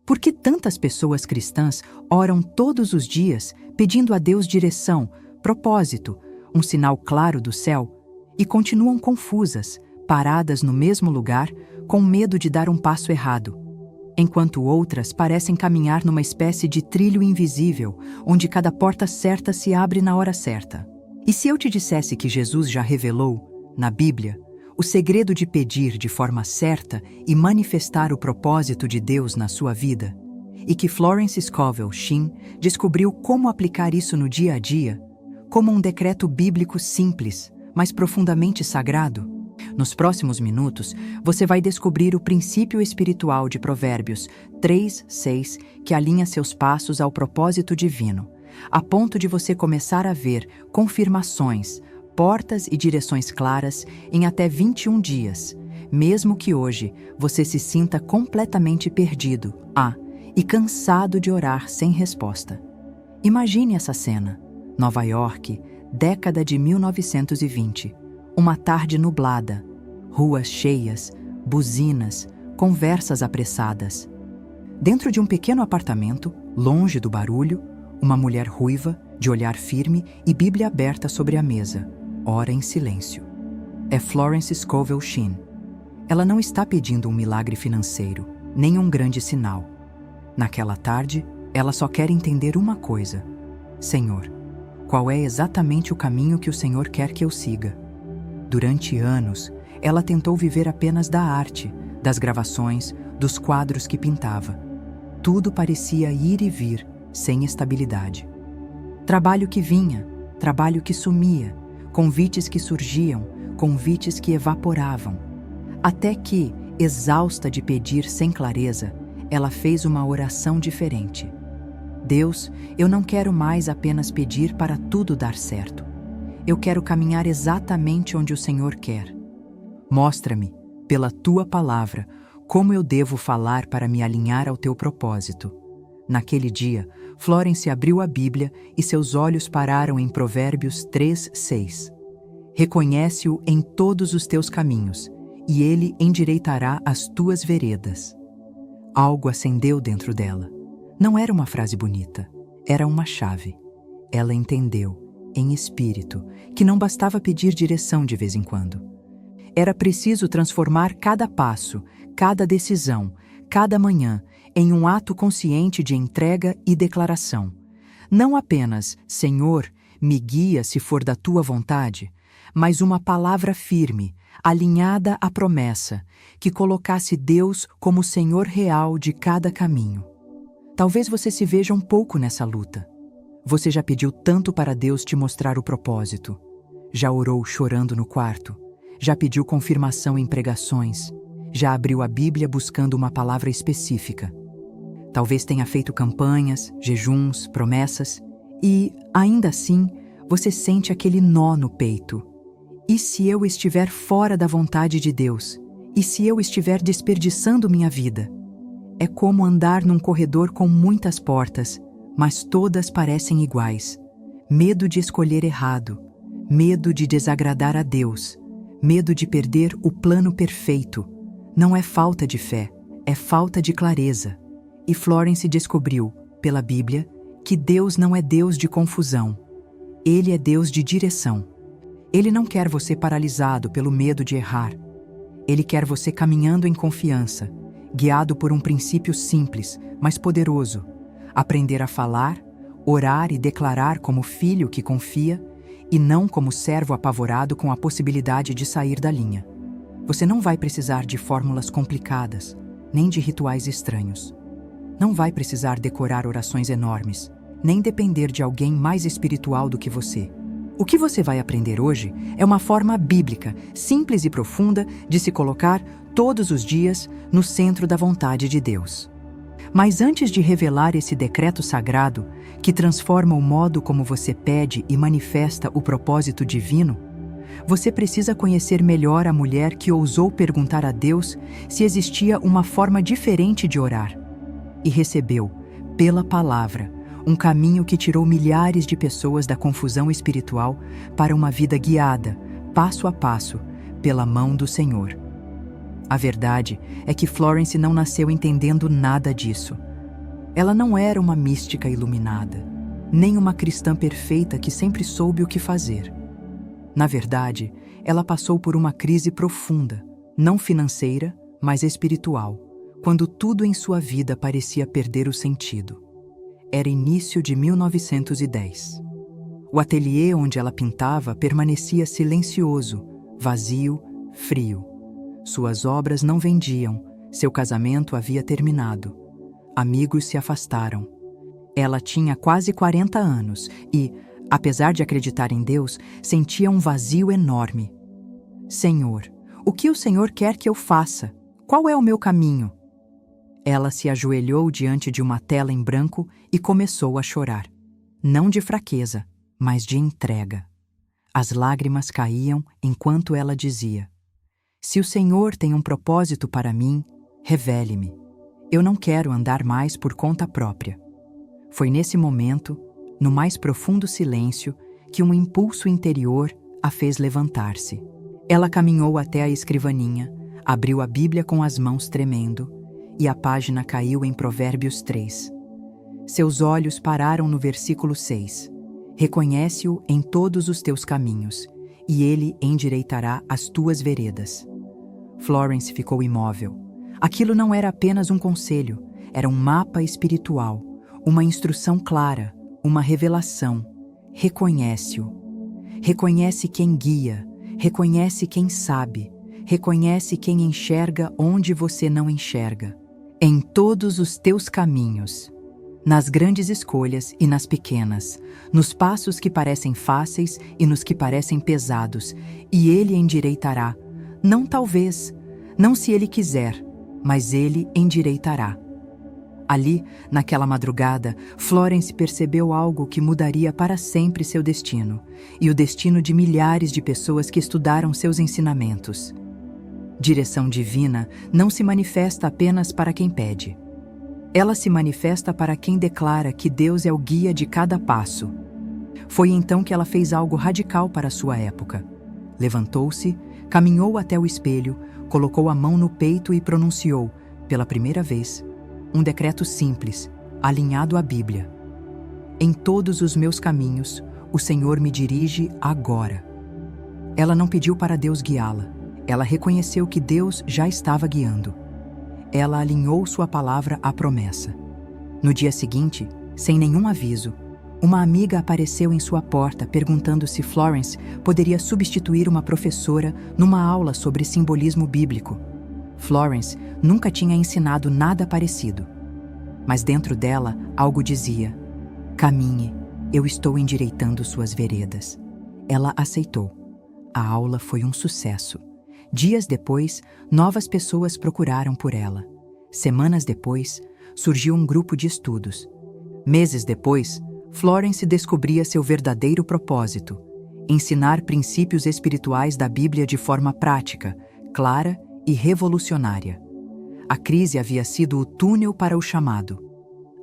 Por que tantas pessoas cristãs oram todos os dias pedindo a Deus direção, propósito, um sinal claro do céu, e continuam confusas, paradas no mesmo lugar, com medo de dar um passo errado, enquanto outras parecem caminhar numa espécie de trilho invisível, onde cada porta certa se abre na hora certa? E se eu te dissesse que Jesus já revelou, na Bíblia, o segredo de pedir de forma certa e manifestar o propósito de Deus na sua vida, e que Florence Scovel Shinn descobriu como aplicar isso no dia a dia, como um decreto bíblico simples, mas profundamente sagrado? Nos próximos minutos, você vai descobrir o princípio espiritual de Provérbios 3:6, que alinha seus passos ao propósito divino, a ponto de você começar a ver confirmações, portas e direções claras em até 21 dias, mesmo que hoje você se sinta completamente perdido e cansado de orar sem resposta. Imagine essa cena. Nova York, década de 1920. Uma tarde nublada, ruas cheias, buzinas, conversas apressadas. Dentro de um pequeno apartamento, longe do barulho, uma mulher ruiva, de olhar firme e Bíblia aberta sobre a mesa, ora em silêncio. É Florence Scovel Shinn. Ela não está pedindo um milagre financeiro, nem um grande sinal. Naquela tarde, ela só quer entender uma coisa: Senhor, qual é exatamente o caminho que o Senhor quer que eu siga? Durante anos, ela tentou viver apenas da arte, das gravações, dos quadros que pintava. Tudo parecia ir e vir, sem estabilidade. Trabalho que vinha, trabalho que sumia, convites que surgiam, convites que evaporavam. Até que, exausta de pedir sem clareza, ela fez uma oração diferente. Deus, eu não quero mais apenas pedir para tudo dar certo. Eu quero caminhar exatamente onde o Senhor quer. Mostra-me, pela Tua palavra, como eu devo falar para me alinhar ao Teu propósito. Naquele dia, Florence abriu a Bíblia e seus olhos pararam em Provérbios 3:6. Reconhece-o em todos os teus caminhos, e ele endireitará as tuas veredas. Algo acendeu dentro dela. Não era uma frase bonita, era uma chave. Ela entendeu, em espírito, que não bastava pedir direção de vez em quando. Era preciso transformar cada passo, cada decisão, cada manhã, em um ato consciente de entrega e declaração. Não apenas, Senhor, me guia se for da tua vontade, mas uma palavra firme, alinhada à promessa, que colocasse Deus como o Senhor real de cada caminho. Talvez você se veja um pouco nessa luta. Você já pediu tanto para Deus te mostrar o propósito. Já orou chorando no quarto. Já pediu confirmação em pregações. Já abriu a Bíblia buscando uma palavra específica. Talvez tenha feito campanhas, jejuns, promessas. E, ainda assim, você sente aquele nó no peito. E se eu estiver fora da vontade de Deus? E se eu estiver desperdiçando minha vida? É como andar num corredor com muitas portas, mas todas parecem iguais. Medo de escolher errado, medo de desagradar a Deus, medo de perder o plano perfeito. Não é falta de fé, é falta de clareza. E Florence descobriu, pela Bíblia, que Deus não é Deus de confusão. Ele é Deus de direção. Ele não quer você paralisado pelo medo de errar. Ele quer você caminhando em confiança, guiado por um princípio simples, mas poderoso: aprender a falar, orar e declarar como filho que confia, e não como servo apavorado com a possibilidade de sair da linha. Você não vai precisar de fórmulas complicadas, nem de rituais estranhos. Não vai precisar decorar orações enormes, nem depender de alguém mais espiritual do que você. O que você vai aprender hoje é uma forma bíblica, simples e profunda, de se colocar todos os dias no centro da vontade de Deus. Mas antes de revelar esse decreto sagrado, que transforma o modo como você pede e manifesta o propósito divino, você precisa conhecer melhor a mulher que ousou perguntar a Deus se existia uma forma diferente de orar. E recebeu, pela palavra, um caminho que tirou milhares de pessoas da confusão espiritual para uma vida guiada, passo a passo, pela mão do Senhor. A verdade é que Florence não nasceu entendendo nada disso. Ela não era uma mística iluminada, nem uma cristã perfeita que sempre soube o que fazer. Na verdade, ela passou por uma crise profunda, não financeira, mas espiritual, quando tudo em sua vida parecia perder o sentido. Era início de 1910. O ateliê onde ela pintava permanecia silencioso, vazio, frio. Suas obras não vendiam, seu casamento havia terminado. Amigos se afastaram. Ela tinha quase 40 anos e, apesar de acreditar em Deus, sentia um vazio enorme. Senhor, o que o Senhor quer que eu faça? Qual é o meu caminho? Ela se ajoelhou diante de uma tela em branco e começou a chorar. Não de fraqueza, mas de entrega. As lágrimas caíam enquanto ela dizia: Se o Senhor tem um propósito para mim, revele-me. Eu não quero andar mais por conta própria. Foi nesse momento, no mais profundo silêncio, que um impulso interior a fez levantar-se. Ela caminhou até a escrivaninha, abriu a Bíblia com as mãos tremendo, e a página caiu em Provérbios 3. Seus olhos pararam no versículo 6. Reconhece-o em todos os teus caminhos, e ele endireitará as tuas veredas. Florence ficou imóvel. Aquilo não era apenas um conselho, era um mapa espiritual, uma instrução clara, uma revelação. Reconhece-o. Reconhece quem guia, reconhece quem sabe, reconhece quem enxerga onde você não enxerga. Em todos os teus caminhos, nas grandes escolhas e nas pequenas, nos passos que parecem fáceis e nos que parecem pesados, e ele endireitará. Não talvez, não se ele quiser, mas ele endireitará. Ali, naquela madrugada, Florence percebeu algo que mudaria para sempre seu destino, e o destino de milhares de pessoas que estudaram seus ensinamentos. Direção divina não se manifesta apenas para quem pede. Ela se manifesta para quem declara que Deus é o guia de cada passo. Foi então que ela fez algo radical para a sua época. Levantou-se, caminhou até o espelho, colocou a mão no peito e pronunciou, pela primeira vez, um decreto simples, alinhado à Bíblia. Em todos os meus caminhos, o Senhor me dirige agora. Ela não pediu para Deus guiá-la. Ela reconheceu que Deus já estava guiando. Ela alinhou sua palavra à promessa. No dia seguinte, sem nenhum aviso, uma amiga apareceu em sua porta perguntando se Florence poderia substituir uma professora numa aula sobre simbolismo bíblico. Florence nunca tinha ensinado nada parecido. Mas dentro dela, algo dizia: caminhe, eu estou endireitando suas veredas. Ela aceitou. A aula foi um sucesso. Dias depois, novas pessoas procuraram por ela. Semanas depois, surgiu um grupo de estudos. Meses depois, Florence descobria seu verdadeiro propósito: ensinar princípios espirituais da Bíblia de forma prática, clara e revolucionária. A crise havia sido o túnel para o chamado.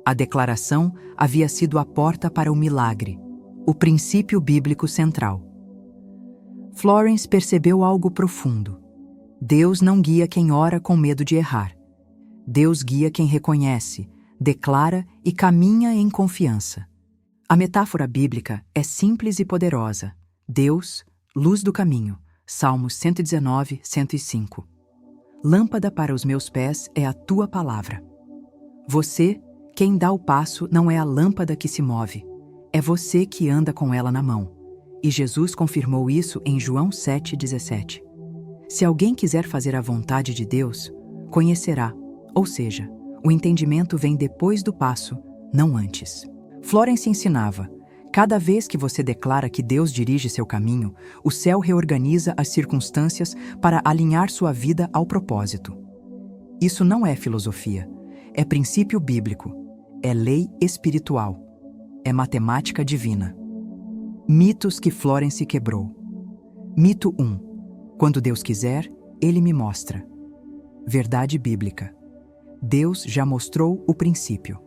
A declaração havia sido a porta para o milagre, o princípio bíblico central. Florence percebeu algo profundo. Deus não guia quem ora com medo de errar. Deus guia quem reconhece, declara e caminha em confiança. A metáfora bíblica é simples e poderosa. Deus, luz do caminho. Salmos 119, 105. Lâmpada para os meus pés é a tua palavra. Você, quem dá o passo, não é a lâmpada que se move. É você que anda com ela na mão. E Jesus confirmou isso em João 7,17. Se alguém quiser fazer a vontade de Deus, conhecerá, ou seja, o entendimento vem depois do passo, não antes. Florence ensinava: cada vez que você declara que Deus dirige seu caminho, o céu reorganiza as circunstâncias para alinhar sua vida ao propósito. Isso não é filosofia, é princípio bíblico, é lei espiritual, é matemática divina. Mitos que Florence quebrou. Mito 1. Quando Deus quiser, Ele me mostra. Verdade bíblica. Deus já mostrou o princípio.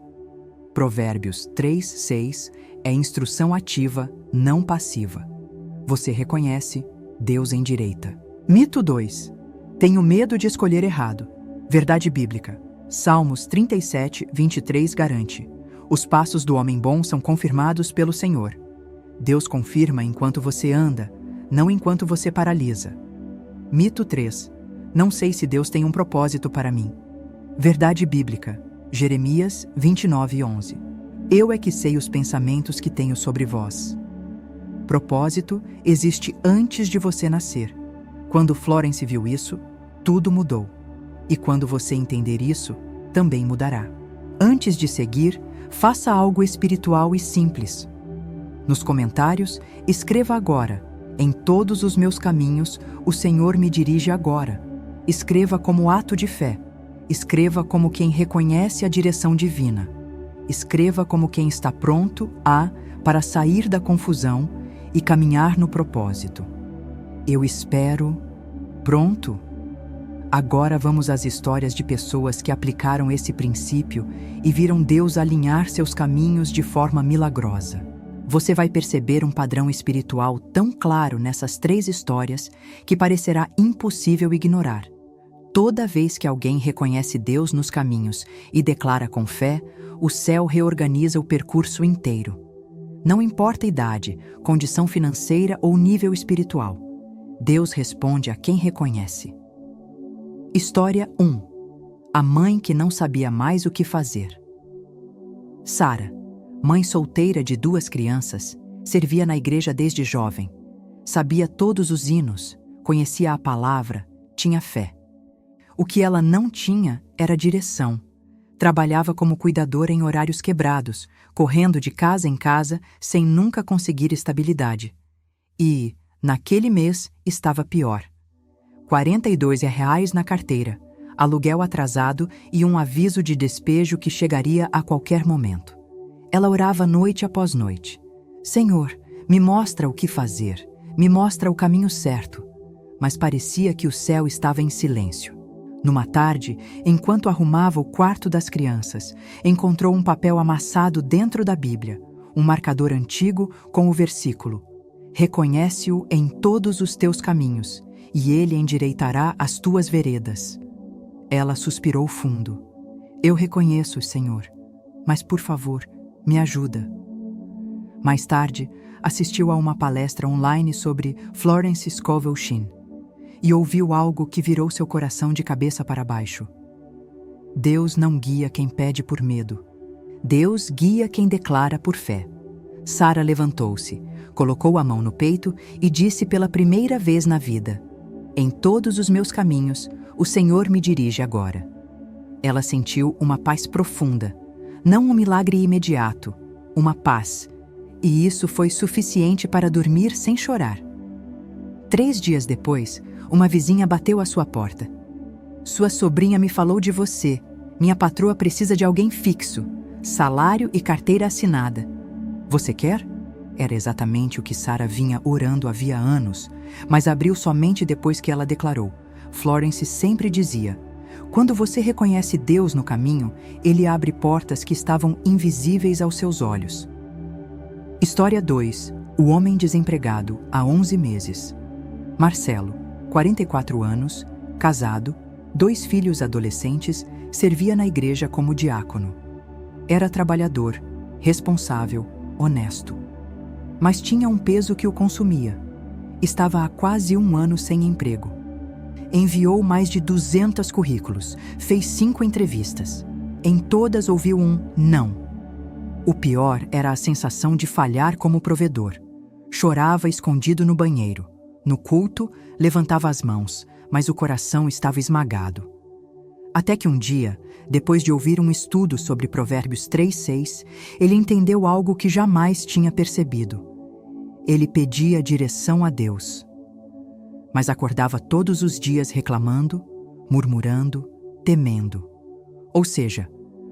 Provérbios 3:6 é instrução ativa, não passiva. Você reconhece, Deus endireita. Mito 2. Tenho medo de escolher errado. Verdade bíblica. Salmos 37, 23 garante: os passos do homem bom são confirmados pelo Senhor. Deus confirma enquanto você anda, não enquanto você paralisa. Mito 3. Não sei se Deus tem um propósito para mim. Verdade bíblica. Jeremias 29, 11. Eu é que sei os pensamentos que tenho sobre vós. Propósito existe antes de você nascer. Quando Florence viu isso, tudo mudou. E quando você entender isso, também mudará. Antes de seguir, faça algo espiritual e simples. Nos comentários, escreva agora: em todos os meus caminhos, o Senhor me dirige agora. Escreva como ato de fé. Escreva como quem reconhece a direção divina. Escreva como quem está pronto para sair da confusão e caminhar no propósito. Eu espero. Pronto? Agora vamos às histórias de pessoas que aplicaram esse princípio e viram Deus alinhar seus caminhos de forma milagrosa. Você vai perceber um padrão espiritual tão claro nessas 3 histórias que parecerá impossível ignorar. Toda vez que alguém reconhece Deus nos caminhos e declara com fé, o céu reorganiza o percurso inteiro. Não importa a idade, condição financeira ou nível espiritual. Deus responde a quem reconhece. História 1. A mãe que não sabia mais o que fazer. Sara, mãe solteira de 2 crianças, servia na igreja desde jovem. Sabia todos os hinos, conhecia a palavra, tinha fé. O que ela não tinha era direção. Trabalhava como cuidadora em horários quebrados, correndo de casa em casa sem nunca conseguir estabilidade. E, naquele mês, estava pior. R$ 42 na carteira, aluguel atrasado e um aviso de despejo que chegaria a qualquer momento. Ela orava noite após noite. Senhor, me mostra o que fazer, me mostra o caminho certo. Mas parecia que o céu estava em silêncio. Numa tarde, enquanto arrumava o quarto das crianças, encontrou um papel amassado dentro da Bíblia, um marcador antigo com o versículo: reconhece-o em todos os teus caminhos, e ele endireitará as tuas veredas. Ela suspirou fundo. Eu reconheço, Senhor, mas por favor, me ajuda. Mais tarde, assistiu a uma palestra online sobre Florence Scovel Shinn e ouviu algo que virou seu coração de cabeça para baixo. Deus não guia quem pede por medo. Deus guia quem declara por fé. Sara levantou-se, colocou a mão no peito e disse pela primeira vez na vida: em todos os meus caminhos, o Senhor me dirige agora. Ela sentiu uma paz profunda, não um milagre imediato, uma paz, e isso foi suficiente para dormir sem chorar. 3 dias depois, uma vizinha bateu à sua porta. Sua sobrinha me falou de você. Minha patroa precisa de alguém fixo, salário e carteira assinada. Você quer? Era exatamente o que Sara vinha orando havia anos, mas abriu somente depois que ela declarou. Florence sempre dizia: quando você reconhece Deus no caminho, Ele abre portas que estavam invisíveis aos seus olhos. História 2. O homem desempregado há 11 meses. Marcelo, 44 anos, casado, 2 filhos adolescentes, servia na igreja como diácono. Era trabalhador, responsável, honesto. Mas tinha um peso que o consumia. Estava há quase 1 ano sem emprego. Enviou mais de 200 currículos, fez 5 entrevistas. Em todas ouviu um não. O pior era a sensação de falhar como provedor. Chorava escondido no banheiro. No culto, levantava as mãos, mas o coração estava esmagado. Até que um dia, depois de ouvir um estudo sobre Provérbios 3:6, ele entendeu algo que jamais tinha percebido. Ele pedia direção a Deus. Mas acordava todos os dias reclamando, murmurando, temendo. Ou seja,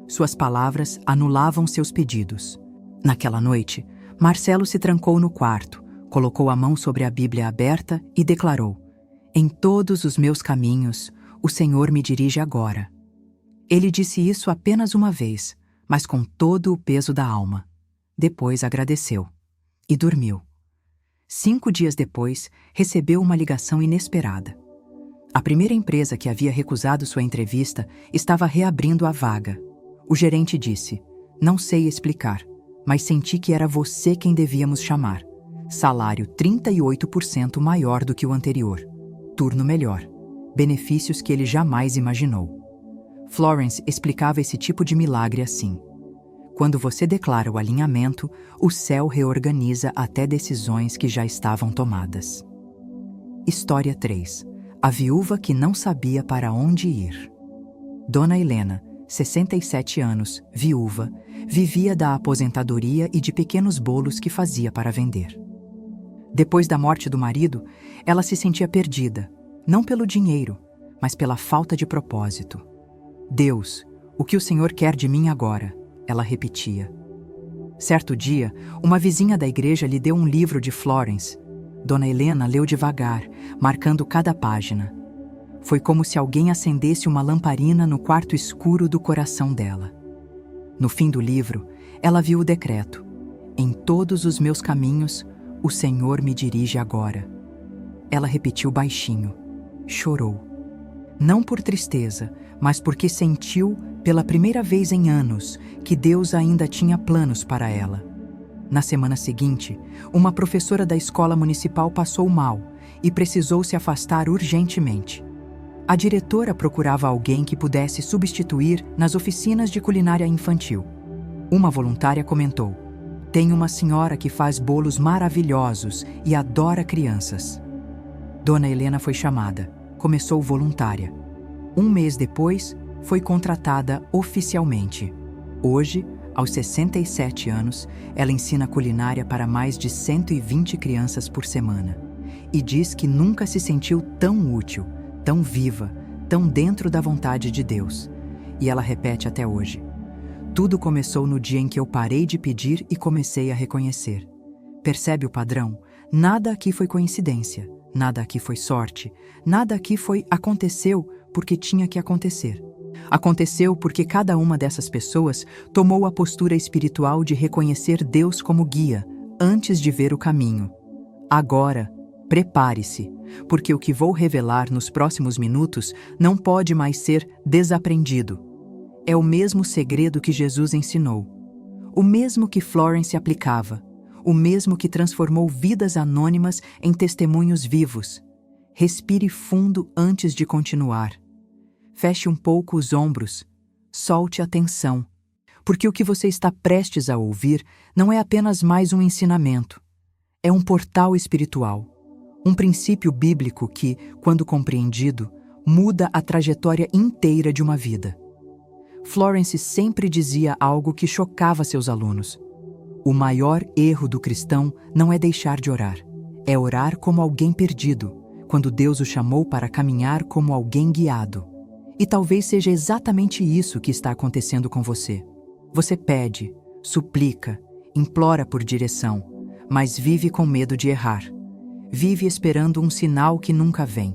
suas palavras anulavam seus pedidos. Naquela noite, Marcelo se trancou no quarto, colocou a mão sobre a Bíblia aberta e declarou: em todos os meus caminhos, o Senhor me dirige agora. Ele disse isso apenas uma vez, mas com todo o peso da alma. Depois agradeceu. E dormiu. 5 dias depois, recebeu uma ligação inesperada. A primeira empresa que havia recusado sua entrevista estava reabrindo a vaga. O gerente disse: "Não sei explicar, mas senti que era você quem devíamos chamar. Salário 38% maior do que o anterior. Turno melhor. Benefícios que ele jamais imaginou." Florence explicava esse tipo de milagre assim: quando você declara o alinhamento, o céu reorganiza até decisões que já estavam tomadas. História 3. A viúva que não sabia para onde ir. Dona Helena, 67 anos, viúva, vivia da aposentadoria e de pequenos bolos que fazia para vender. Depois da morte do marido, ela se sentia perdida, não pelo dinheiro, mas pela falta de propósito. "Deus, o que o Senhor quer de mim agora?" ela repetia. Certo dia, uma vizinha da igreja lhe deu um livro de Florence. Dona Helena leu devagar, marcando cada página. Foi como se alguém acendesse uma lamparina no quarto escuro do coração dela. No fim do livro, ela viu o decreto: "Em todos os meus caminhos, o Senhor me dirige agora." Ela repetiu baixinho. Chorou. Não por tristeza, mas porque sentiu, pela primeira vez em anos, que Deus ainda tinha planos para ela. Na semana seguinte, uma professora da escola municipal passou mal e precisou se afastar urgentemente. A diretora procurava alguém que pudesse substituir nas oficinas de culinária infantil. Uma voluntária comentou: "Tem uma senhora que faz bolos maravilhosos e adora crianças." Dona Helena foi chamada. Começou voluntária. Um mês depois, foi contratada oficialmente. Hoje, aos 67 anos, ela ensina culinária para mais de 120 crianças por semana. E diz que nunca se sentiu tão útil, tão viva, tão dentro da vontade de Deus. E ela repete até hoje: "Tudo começou no dia em que eu parei de pedir e comecei a reconhecer." Percebe o padrão? Nada aqui foi coincidência, nada aqui foi sorte, nada aqui aconteceu porque tinha que acontecer. Aconteceu porque cada uma dessas pessoas tomou a postura espiritual de reconhecer Deus como guia, antes de ver o caminho. Agora, prepare-se, porque o que vou revelar nos próximos minutos não pode mais ser desaprendido. É o mesmo segredo que Jesus ensinou, o mesmo que Florence aplicava, o mesmo que transformou vidas anônimas em testemunhos vivos. Respire fundo antes de continuar. Feche um pouco os ombros, solte a tensão, porque o que você está prestes a ouvir não é apenas mais um ensinamento. É um portal espiritual, um princípio bíblico que, quando compreendido, muda a trajetória inteira de uma vida. Florence sempre dizia algo que chocava seus alunos: o maior erro do cristão não é deixar de orar, é orar como alguém perdido, quando Deus o chamou para caminhar como alguém guiado. E talvez seja exatamente isso que está acontecendo com você. Você pede, suplica, implora por direção, mas vive com medo de errar. Vive esperando um sinal que nunca vem.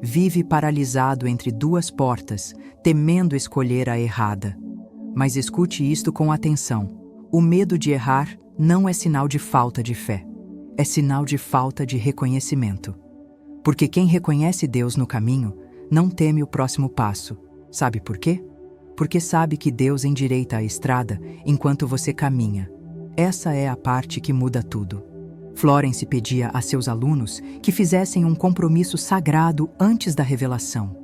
Vive paralisado entre duas portas, temendo escolher a errada. Mas escute isto com atenção. O medo de errar não é sinal de falta de fé. É sinal de falta de reconhecimento. Porque quem reconhece Deus no caminho não teme o próximo passo. Sabe por quê? Porque sabe que Deus endireita a estrada enquanto você caminha. Essa é a parte que muda tudo. Florence pedia a seus alunos que fizessem um compromisso sagrado antes da revelação.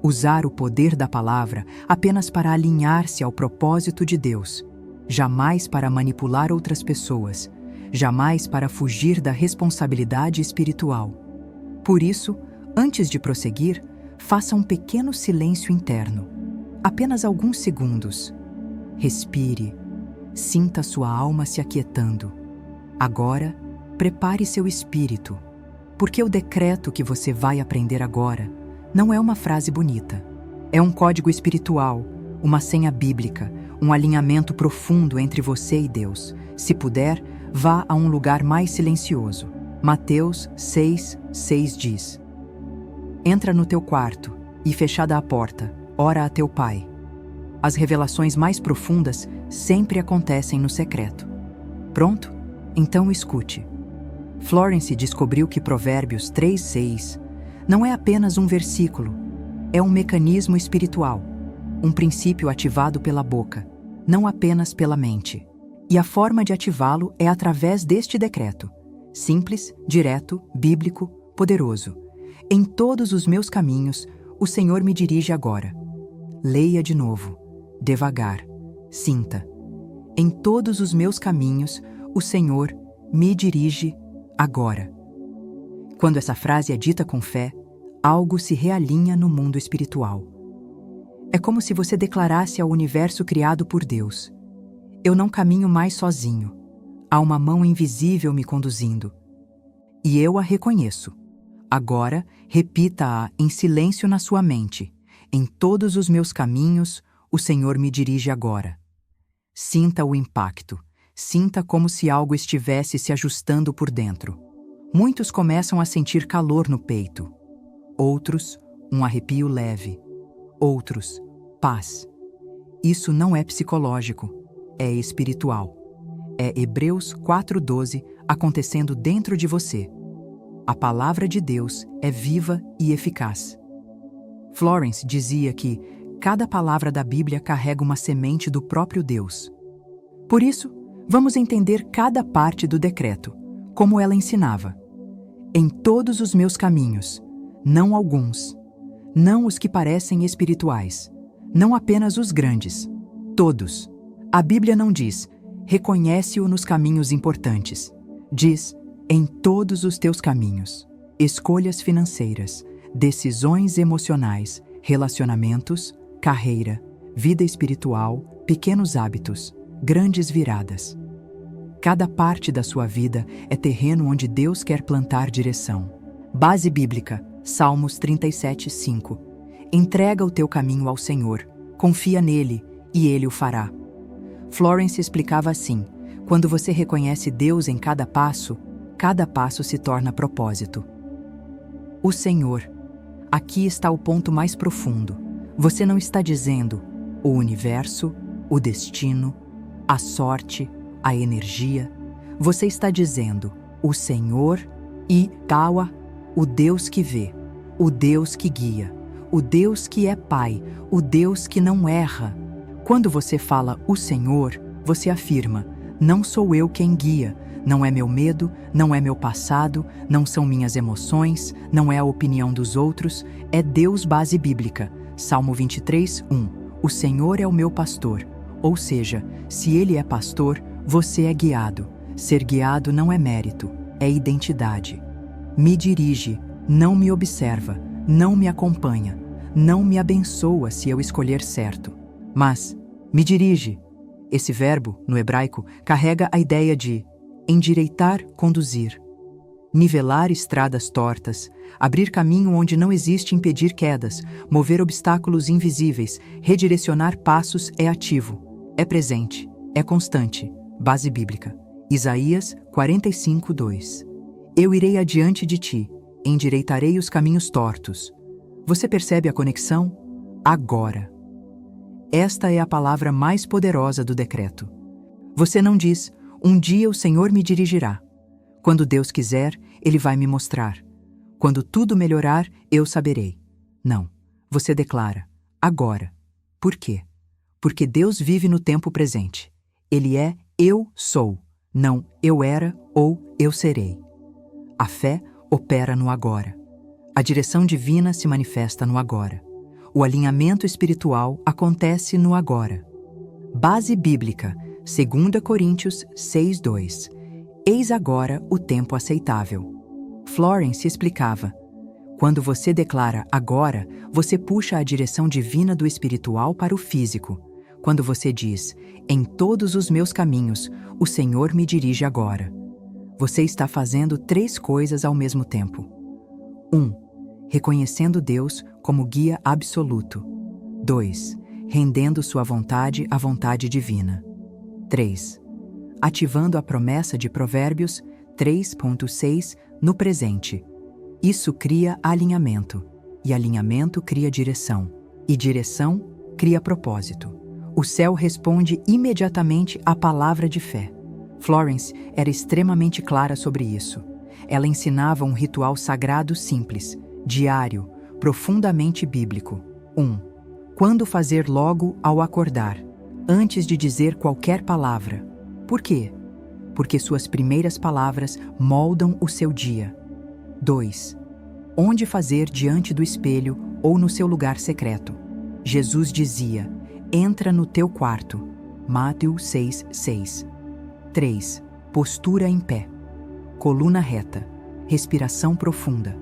Usar o poder da palavra apenas para alinhar-se ao propósito de Deus. Jamais para manipular outras pessoas. Jamais para fugir da responsabilidade espiritual. Por isso, antes de prosseguir, faça um pequeno silêncio interno. Apenas alguns segundos. Respire. Sinta sua alma se aquietando. Agora, prepare seu espírito, porque o decreto que você vai aprender agora não é uma frase bonita. É um código espiritual, uma senha bíblica, um alinhamento profundo entre você e Deus. Se puder, vá a um lugar mais silencioso. Mateus 6:6 diz: "Entra no teu quarto e, fechada a porta, ora a teu pai." As revelações mais profundas sempre acontecem no secreto. Pronto? Então escute. Florence descobriu que Provérbios 3:6 não é apenas um versículo, é um mecanismo espiritual, um princípio ativado pela boca, não apenas pela mente. E a forma de ativá-lo é através deste decreto, simples, direto, bíblico, poderoso. Em todos os meus caminhos, o Senhor me dirige agora. Leia de novo, devagar, sinta. Em todos os meus caminhos, o Senhor me dirige agora. Quando essa frase é dita com fé, algo se realinha no mundo espiritual. É como se você declarasse ao universo criado por Deus: eu não caminho mais sozinho. Há uma mão invisível me conduzindo. E eu a reconheço. Agora, repita-a em silêncio na sua mente. Em todos os meus caminhos, o Senhor me dirige agora. Sinta o impacto. Sinta como se algo estivesse se ajustando por dentro. Muitos começam a sentir calor no peito. Outros, um arrepio leve. Outros, paz. Isso não é psicológico, é espiritual. É Hebreus 4:12 acontecendo dentro de você. A palavra de Deus é viva e eficaz. Florence dizia que cada palavra da Bíblia carrega uma semente do próprio Deus. Por isso, vamos entender cada parte do decreto, como ela ensinava. Em todos os meus caminhos, não alguns, não os que parecem espirituais, não apenas os grandes, todos. A Bíblia não diz, reconhece-o nos caminhos importantes. Diz, em todos os teus caminhos. Escolhas financeiras, decisões emocionais, relacionamentos, carreira, vida espiritual, pequenos hábitos, grandes viradas. Cada parte da sua vida é terreno onde Deus quer plantar direção. Base bíblica, Salmos 37:5. Entrega o teu caminho ao Senhor, confia nele e ele o fará. Florence explicava assim: quando você reconhece Deus em cada passo se torna propósito. O Senhor. Aqui está o ponto mais profundo. Você não está dizendo o universo, o destino, a sorte, a energia. Você está dizendo o Senhor e Tawa, o Deus que vê, o Deus que guia, o Deus que é Pai, o Deus que não erra. Quando você fala o Senhor, você afirma: não sou eu quem guia, não é meu medo, não é meu passado, não são minhas emoções, não é a opinião dos outros, é Deus. Base bíblica, Salmo 23:1. O Senhor é o meu pastor. Ou seja, se Ele é pastor, você é guiado. Ser guiado não é mérito, é identidade. Me dirige, não me observa, não me acompanha, não me abençoa se eu escolher certo. Mas, me dirige. Esse verbo, no hebraico, carrega a ideia de endireitar, conduzir, nivelar estradas tortas, abrir caminho onde não existe, impedir quedas, mover obstáculos invisíveis, redirecionar passos. É ativo, é presente, é constante. Base bíblica, Isaías 45:2. Eu irei adiante de ti, endireitarei os caminhos tortos. Você percebe a conexão? Agora. Esta é a palavra mais poderosa do decreto. Você não diz, um dia o Senhor me dirigirá. Quando Deus quiser, Ele vai me mostrar. Quando tudo melhorar, eu saberei. Não. Você declara, agora. Por quê? Porque Deus vive no tempo presente. Ele é eu sou, não eu era ou eu serei. A fé opera no agora. A direção divina se manifesta no agora. O alinhamento espiritual acontece no agora. Base bíblica, 2 Coríntios 6:2. Eis agora o tempo aceitável. Florence explicava: quando você declara agora, você puxa a direção divina do espiritual para o físico. Quando você diz, em todos os meus caminhos, o Senhor me dirige agora. Você está fazendo 3 coisas ao mesmo tempo. 1. Reconhecendo Deus como guia absoluto. 2. Rendendo sua vontade à vontade divina. 3. Ativando a promessa de Provérbios 3:6 no presente. Isso cria alinhamento, e alinhamento cria direção, e direção cria propósito. O céu responde imediatamente à palavra de fé. Florence era extremamente clara sobre isso. Ela ensinava um ritual sagrado simples: Diário, profundamente bíblico. 1. Quando fazer logo ao acordar, antes de dizer qualquer palavra. Por quê? Porque suas primeiras palavras moldam o seu dia. 2. Onde fazer diante do espelho ou no seu lugar secreto. Jesus dizia: entra no teu quarto. Mateus 6:6. 3. Postura em pé. Coluna reta. Respiração profunda.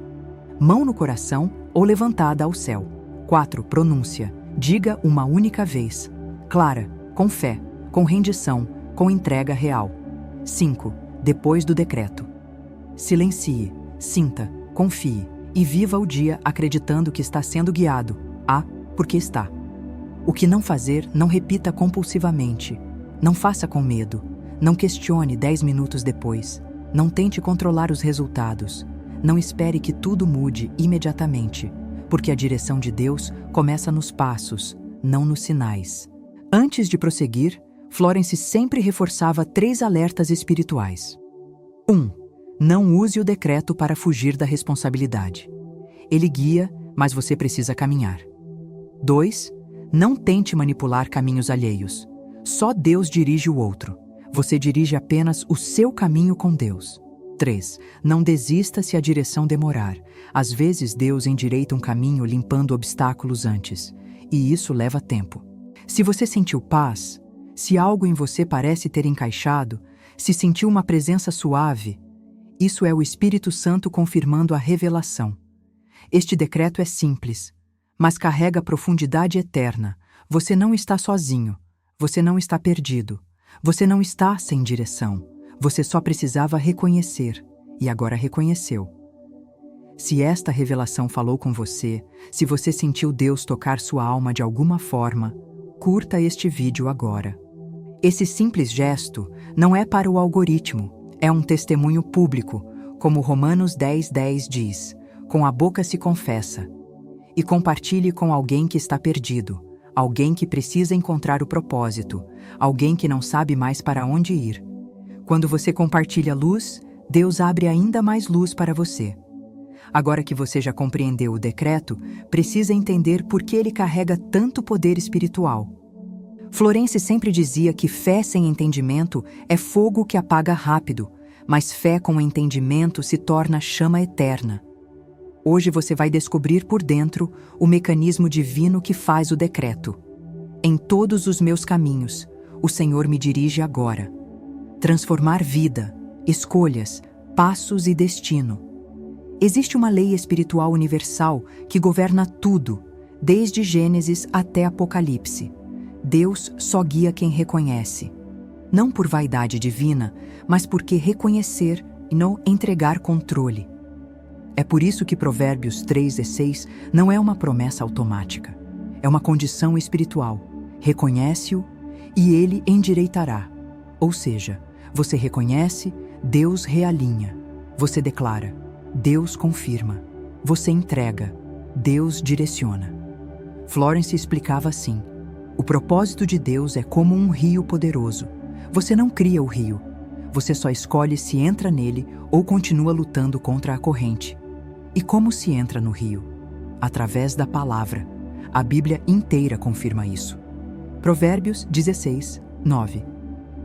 Mão no coração ou levantada ao céu. 4. Pronúncia. Diga uma única vez. Clara, com fé, com rendição, com entrega real. 5. Depois do decreto. Silencie, sinta, confie e viva o dia acreditando que está sendo guiado. Porque está. O que não fazer, não repita compulsivamente. Não faça com medo. Não questione 10 minutos depois. Não tente controlar os resultados. Não espere que tudo mude imediatamente, porque a direção de Deus começa nos passos, não nos sinais. Antes de prosseguir, Florence sempre reforçava 3 alertas espirituais. 1. Não use o decreto para fugir da responsabilidade. Ele guia, mas você precisa caminhar. 2. Não tente manipular caminhos alheios. Só Deus dirige o outro. Você dirige apenas o seu caminho com Deus. 3. Não desista se a direção demorar. Às vezes Deus endireita um caminho limpando obstáculos antes, e isso leva tempo. Se você sentiu paz, se algo em você parece ter encaixado, se sentiu uma presença suave, isso é o Espírito Santo confirmando a revelação. Este decreto é simples, mas carrega profundidade eterna. Você não está sozinho, você não está perdido, você não está sem direção. Você só precisava reconhecer, e agora reconheceu. Se esta revelação falou com você, se você sentiu Deus tocar sua alma de alguma forma, curta este vídeo agora. Esse simples gesto não é para o algoritmo, é um testemunho público, como Romanos 10:10 diz, com a boca se confessa. E compartilhe com alguém que está perdido, alguém que precisa encontrar o propósito, alguém que não sabe mais para onde ir. Quando você compartilha luz, Deus abre ainda mais luz para você. Agora que você já compreendeu o decreto, precisa entender por que ele carrega tanto poder espiritual. Florence sempre dizia que fé sem entendimento é fogo que apaga rápido, mas fé com entendimento se torna chama eterna. Hoje você vai descobrir por dentro o mecanismo divino que faz o decreto. Em todos os meus caminhos, o Senhor me dirige agora. Transformar vida, escolhas, passos e destino. Existe uma lei espiritual universal que governa tudo, desde Gênesis até Apocalipse. Deus só guia quem reconhece. Não por vaidade divina, mas porque reconhecer e não entregar controle. É por isso que Provérbios 3:6 não é uma promessa automática. É uma condição espiritual. Reconhece-o e ele endireitará. Ou seja, você reconhece, Deus realinha. Você declara, Deus confirma. Você entrega, Deus direciona. Florence explicava assim: o propósito de Deus é como um rio poderoso. Você não cria o rio. Você só escolhe se entra nele ou continua lutando contra a corrente. E como se entra no rio? Através da palavra. A Bíblia inteira confirma isso. Provérbios 16:9.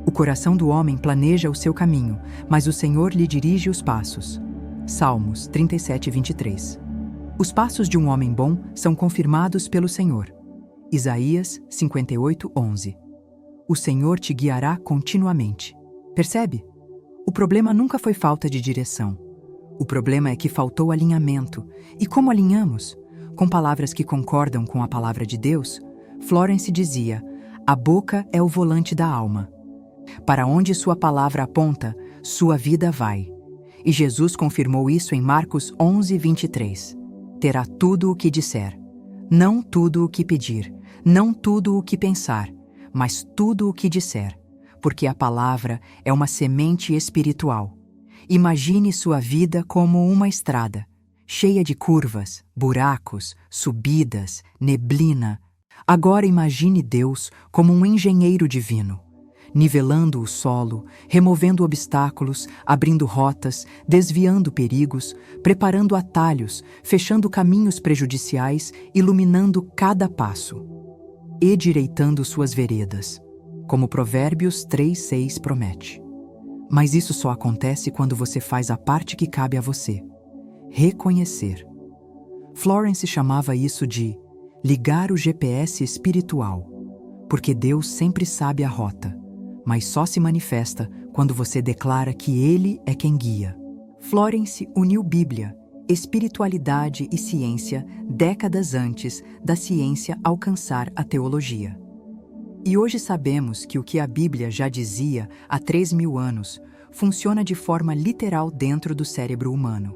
O coração do homem planeja o seu caminho, mas o Senhor lhe dirige os passos. Salmos 37:23. Os passos de um homem bom são confirmados pelo Senhor. Isaías 58:11. O Senhor te guiará continuamente. Percebe? O problema nunca foi falta de direção. O problema é que faltou alinhamento. E como alinhamos? Com palavras que concordam com a palavra de Deus? Florence dizia: a boca é o volante da alma. Para onde sua palavra aponta, sua vida vai. E Jesus confirmou isso em Marcos 11:23. Terá tudo o que disser. Não tudo o que pedir, não tudo o que pensar, mas tudo o que disser, porque a palavra é uma semente espiritual. Imagine sua vida como uma estrada, cheia de curvas, buracos, subidas, neblina. Agora imagine Deus como um engenheiro divino. nivelando o solo, removendo obstáculos, abrindo rotas, desviando perigos, preparando atalhos, fechando caminhos prejudiciais, iluminando cada passo, endireitando suas veredas, como Provérbios 3:6 promete. Mas isso só acontece quando você faz a parte que cabe a você: reconhecer. Florence chamava isso de ligar o GPS espiritual, porque Deus sempre sabe a rota, mas só se manifesta quando você declara que Ele é quem guia. Florence uniu Bíblia, espiritualidade e ciência décadas antes da ciência alcançar a teologia. E hoje sabemos que o que a Bíblia já dizia há 3.000 anos funciona de forma literal dentro do cérebro humano.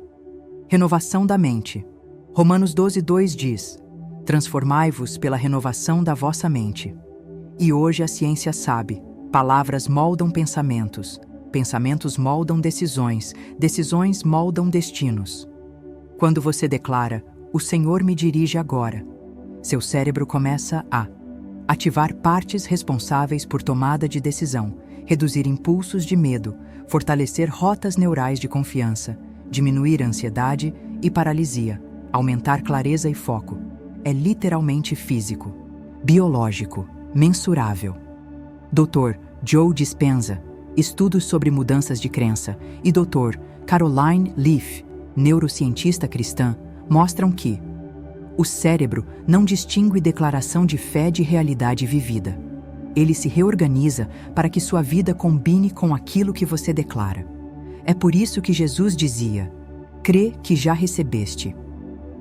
Renovação da mente. Romanos 12:2 diz: transformai-vos pela renovação da vossa mente. E hoje a ciência sabe, palavras moldam pensamentos, pensamentos moldam decisões, decisões moldam destinos. Quando você declara, o Senhor me dirige agora, seu cérebro começa a ativar partes responsáveis por tomada de decisão, reduzir impulsos de medo, fortalecer rotas neurais de confiança, diminuir a ansiedade e paralisia, aumentar clareza e foco. É literalmente físico, biológico, mensurável. Dr. Joe Dispenza, estudos sobre mudanças de crença, e Dr. Caroline Leaf, neurocientista cristã, mostram que o cérebro não distingue declaração de fé de realidade vivida. Ele se reorganiza para que sua vida combine com aquilo que você declara. É por isso que Jesus dizia: crê que já recebeste.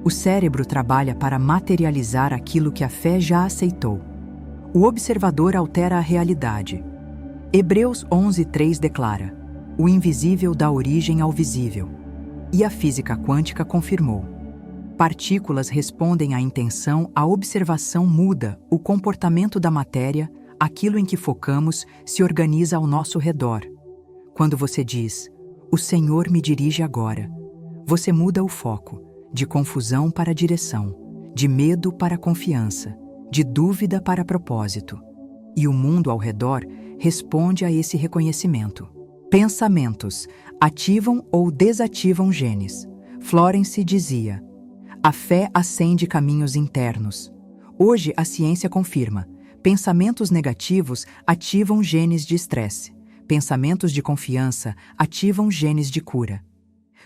O cérebro trabalha para materializar aquilo que a fé já aceitou. O observador altera a realidade. Hebreus 11:3 declara: o invisível dá origem ao visível. E a física quântica confirmou: partículas respondem à intenção, a observação muda, o comportamento da matéria, aquilo em que focamos, se organiza ao nosso redor. Quando você diz, o Senhor me dirige agora, você muda o foco, de confusão para direção, de medo para confiança, de dúvida para propósito. E o mundo ao redor responde a esse reconhecimento. Pensamentos ativam ou desativam genes. Florence dizia: a fé acende caminhos internos. Hoje a ciência confirma: pensamentos negativos ativam genes de estresse. Pensamentos de confiança ativam genes de cura.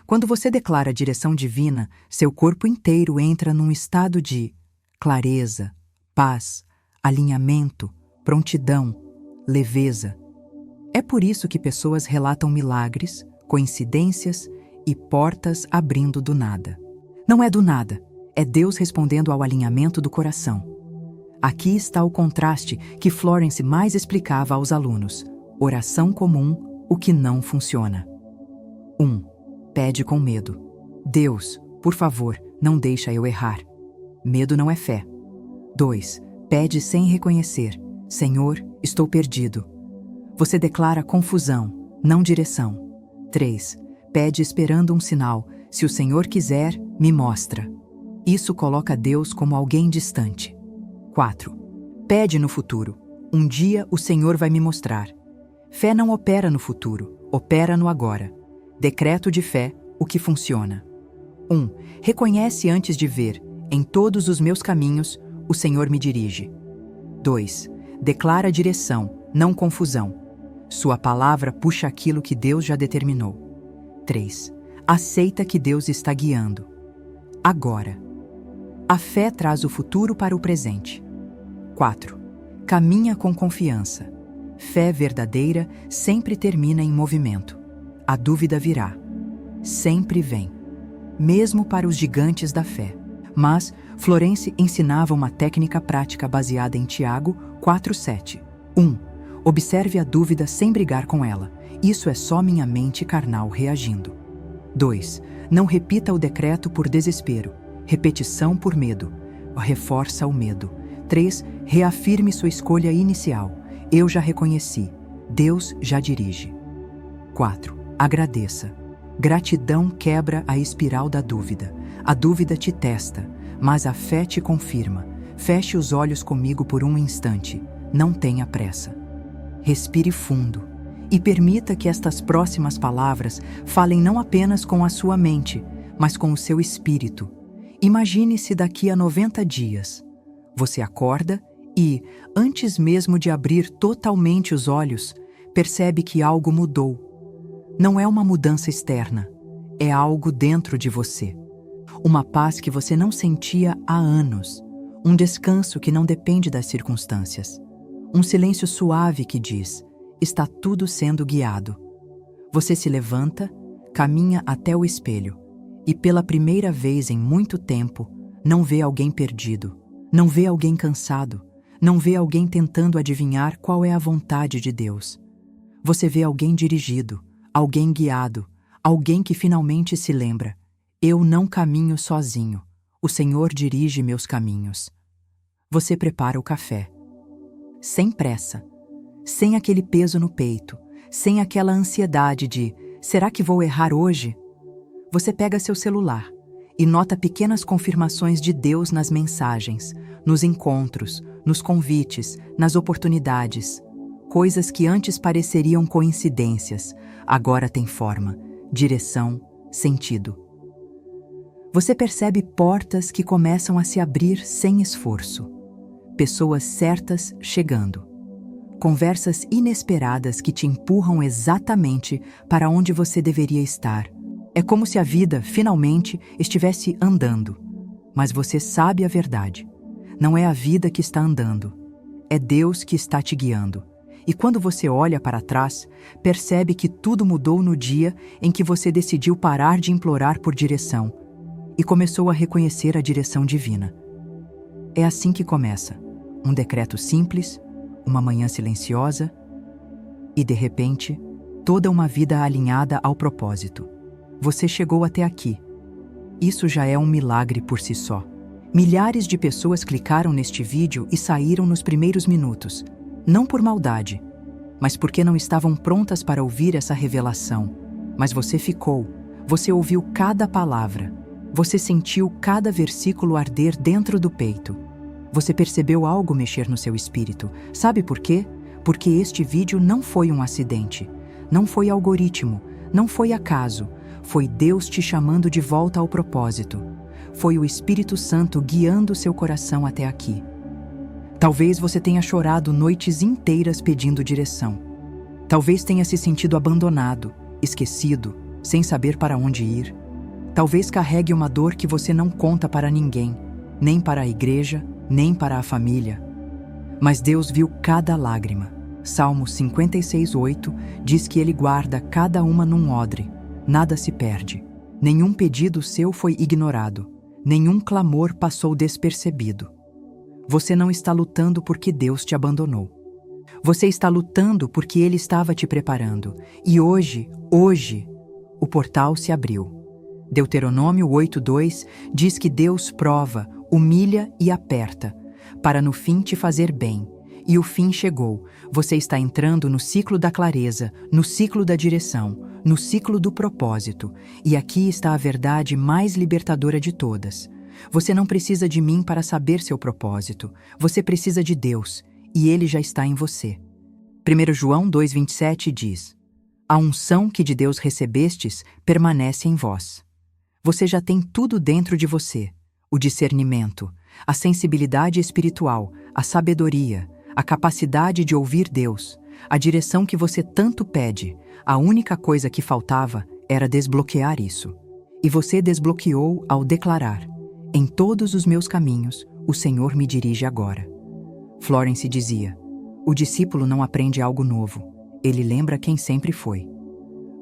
Quando você declara a direção divina, seu corpo inteiro entra num estado de clareza, paz, alinhamento, prontidão, leveza. É por isso que pessoas relatam milagres, coincidências e portas abrindo do nada. Não é do nada, é Deus respondendo ao alinhamento do coração. Aqui está o contraste que Florence mais explicava aos alunos. Oração comum, o que não funciona. 1. Pede com medo. Deus, por favor, não deixa eu errar. Medo não é fé. 2. Pede sem reconhecer. Senhor, estou perdido. Você declara confusão, não direção. 3. Pede esperando um sinal. Se o Senhor quiser, me mostra. Isso coloca Deus como alguém distante. 4. Pede no futuro. Um dia o Senhor vai me mostrar. Fé não opera no futuro, opera no agora. Decreto de fé, o que funciona. 1. Reconhece antes de ver. Em todos os meus caminhos, o Senhor me dirige. 2. Declara direção, não confusão. Sua palavra puxa aquilo que Deus já determinou. 3. Aceita que Deus está guiando. Agora. A fé traz o futuro para o presente. 4. Caminha com confiança. Fé verdadeira sempre termina em movimento. A dúvida virá. Sempre vem. Mesmo para os gigantes da fé. Mas Florence ensinava uma técnica prática baseada em Tiago 4:7. 1. Observe a dúvida sem brigar com ela. Isso é só minha mente carnal reagindo. 2. Não repita o decreto por desespero. Repetição por medo. Reforça o medo. 3. Reafirme sua escolha inicial. Eu já reconheci. Deus já dirige. 4. Agradeça. Gratidão quebra a espiral da dúvida. A dúvida te testa, mas a fé te confirma. Feche os olhos comigo por um instante. Não tenha pressa. Respire fundo e permita que estas próximas palavras falem não apenas com a sua mente, mas com o seu espírito. Imagine-se daqui a 90 dias. Você acorda e, antes mesmo de abrir totalmente os olhos, percebe que algo mudou. Não é uma mudança externa, é algo dentro de você. Uma paz que você não sentia há anos, um descanso que não depende das circunstâncias, um silêncio suave que diz: está tudo sendo guiado. Você se levanta, caminha até o espelho e, pela primeira vez em muito tempo, não vê alguém perdido, não vê alguém cansado, não vê alguém tentando adivinhar qual é a vontade de Deus. Você vê alguém dirigido, alguém guiado, alguém que finalmente se lembra: eu não caminho sozinho, o Senhor dirige meus caminhos. Você prepara o café. Sem pressa, sem aquele peso no peito, sem aquela ansiedade de: será que vou errar hoje? Você pega seu celular e nota pequenas confirmações de Deus nas mensagens, nos encontros, nos convites, nas oportunidades. Coisas que antes pareceriam coincidências, agora têm forma, direção, sentido. Você percebe portas que começam a se abrir sem esforço. Pessoas certas chegando. Conversas inesperadas que te empurram exatamente para onde você deveria estar. É como se a vida, finalmente, estivesse andando. Mas você sabe a verdade. Não é a vida que está andando. É Deus que está te guiando. E quando você olha para trás, percebe que tudo mudou no dia em que você decidiu parar de implorar por direção e começou a reconhecer a direção divina. É assim que começa. Um decreto simples, uma manhã silenciosa e, de repente, toda uma vida alinhada ao propósito. Você chegou até aqui. Isso já é um milagre por si só. Milhares de pessoas clicaram neste vídeo e saíram nos primeiros minutos, não por maldade, mas porque não estavam prontas para ouvir essa revelação. Mas você ficou, você ouviu cada palavra, você sentiu cada versículo arder dentro do peito. Você percebeu algo mexer no seu espírito. Sabe por quê? Porque este vídeo não foi um acidente, não foi algoritmo, não foi acaso. Foi Deus te chamando de volta ao propósito. Foi o Espírito Santo guiando seu coração até aqui. Talvez você tenha chorado noites inteiras pedindo direção. Talvez tenha se sentido abandonado, esquecido, sem saber para onde ir. Talvez carregue uma dor que você não conta para ninguém, nem para a igreja, nem para a família. Mas Deus viu cada lágrima. Salmo 56:8 diz que Ele guarda cada uma num odre. Nada se perde. Nenhum pedido seu foi ignorado. Nenhum clamor passou despercebido. Você não está lutando porque Deus te abandonou. Você está lutando porque Ele estava te preparando. E hoje, o portal se abriu. Deuteronômio 8:2 diz que Deus prova, humilha e aperta, para no fim te fazer bem. E o fim chegou. Você está entrando no ciclo da clareza, no ciclo da direção, no ciclo do propósito. E aqui está a verdade mais libertadora de todas. Você não precisa de mim para saber seu propósito. Você precisa de Deus, e Ele já está em você. 1 João 2:27 diz: a unção que de Deus recebestes permanece em vós. Você já tem tudo dentro de você: o discernimento, a sensibilidade espiritual, a sabedoria, a capacidade de ouvir Deus, a direção que você tanto pede. A única coisa que faltava era desbloquear isso. E você desbloqueou ao declarar: em todos os meus caminhos, o Senhor me dirige agora. Florence dizia: o discípulo não aprende algo novo, ele lembra quem sempre foi.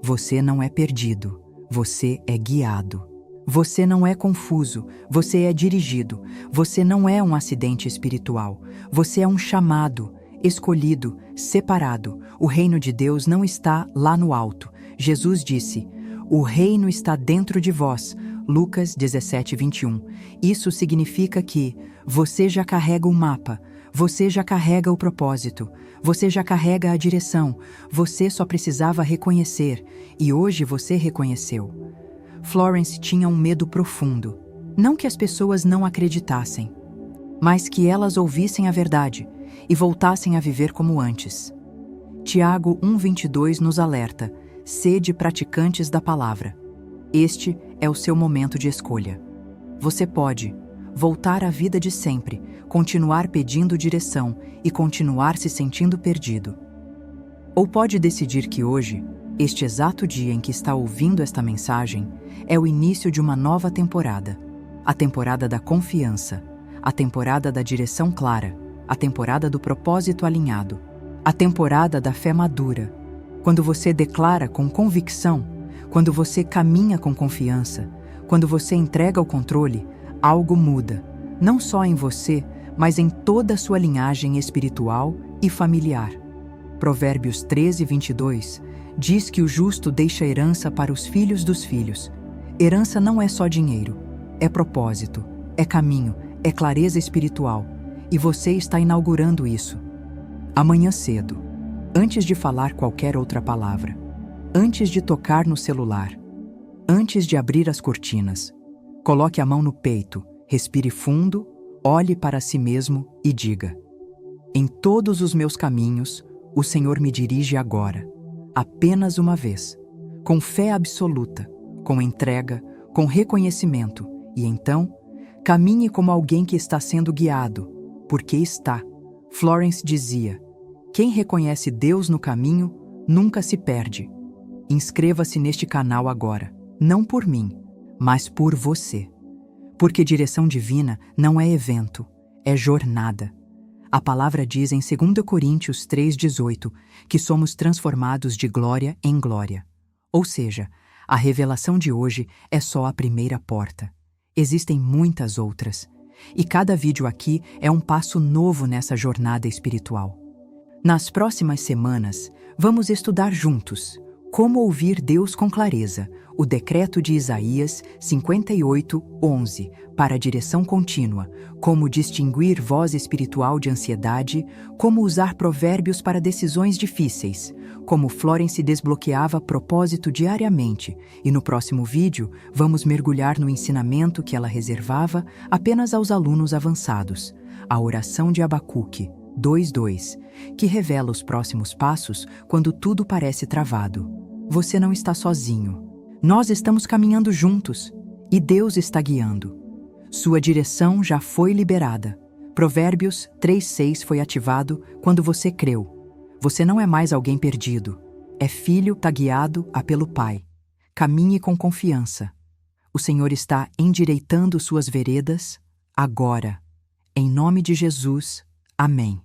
Você não é perdido, você é guiado. Você não é confuso, você é dirigido. Você não é um acidente espiritual. Você é um chamado, escolhido, separado. O reino de Deus não está lá no alto. Jesus disse: o reino está dentro de vós. Lucas 17:21. Isso significa que você já carrega o mapa, você já carrega o propósito, você já carrega a direção. Você só precisava reconhecer, e hoje você reconheceu. Florence tinha um medo profundo. Não que as pessoas não acreditassem, mas que elas ouvissem a verdade e voltassem a viver como antes. Tiago 1,22 nos alerta: sede praticantes da palavra. Este é o seu momento de escolha. Você pode voltar à vida de sempre, continuar pedindo direção e continuar se sentindo perdido. Ou pode decidir que hoje, este exato dia em que está ouvindo esta mensagem, é o início de uma nova temporada. A temporada da confiança, a temporada da direção clara, a temporada do propósito alinhado, a temporada da fé madura. Quando você declara com convicção, quando você caminha com confiança, quando você entrega o controle, algo muda, não só em você, mas em toda a sua linhagem espiritual e familiar. Provérbios 13:22 diz que o justo deixa herança para os filhos dos filhos. Herança não é só dinheiro, é propósito, é caminho, é clareza espiritual. E você está inaugurando isso. Amanhã cedo, antes de falar qualquer outra palavra, antes de tocar no celular, antes de abrir as cortinas, coloque a mão no peito, respire fundo, olhe para si mesmo e diga: em todos os meus caminhos, o Senhor me dirige agora, apenas uma vez, com fé absoluta, com entrega, com reconhecimento, e então, caminhe como alguém que está sendo guiado, porque está. Florence dizia: quem reconhece Deus no caminho, nunca se perde. Inscreva-se neste canal agora, não por mim, mas por você. Porque direção divina não é evento, é jornada. A palavra diz em 2 Coríntios 3,18 que somos transformados de glória em glória. Ou seja, a revelação de hoje é só a primeira porta. Existem muitas outras. E cada vídeo aqui é um passo novo nessa jornada espiritual. Nas próximas semanas, vamos estudar juntos como ouvir Deus com clareza, o decreto de Isaías 58:11 para a direção contínua, como distinguir voz espiritual de ansiedade, como usar provérbios para decisões difíceis, como Florence desbloqueava propósito diariamente, e no próximo vídeo vamos mergulhar no ensinamento que ela reservava apenas aos alunos avançados, a oração de Abacuque 2:2, que revela os próximos passos quando tudo parece travado. Você não está sozinho. Nós estamos caminhando juntos e Deus está guiando. Sua direção já foi liberada. Provérbios 3:6 foi ativado quando você creu. Você não é mais alguém perdido. É filho, está guiado pelo Pai. Caminhe com confiança. O Senhor está endireitando suas veredas agora. Em nome de Jesus, amém.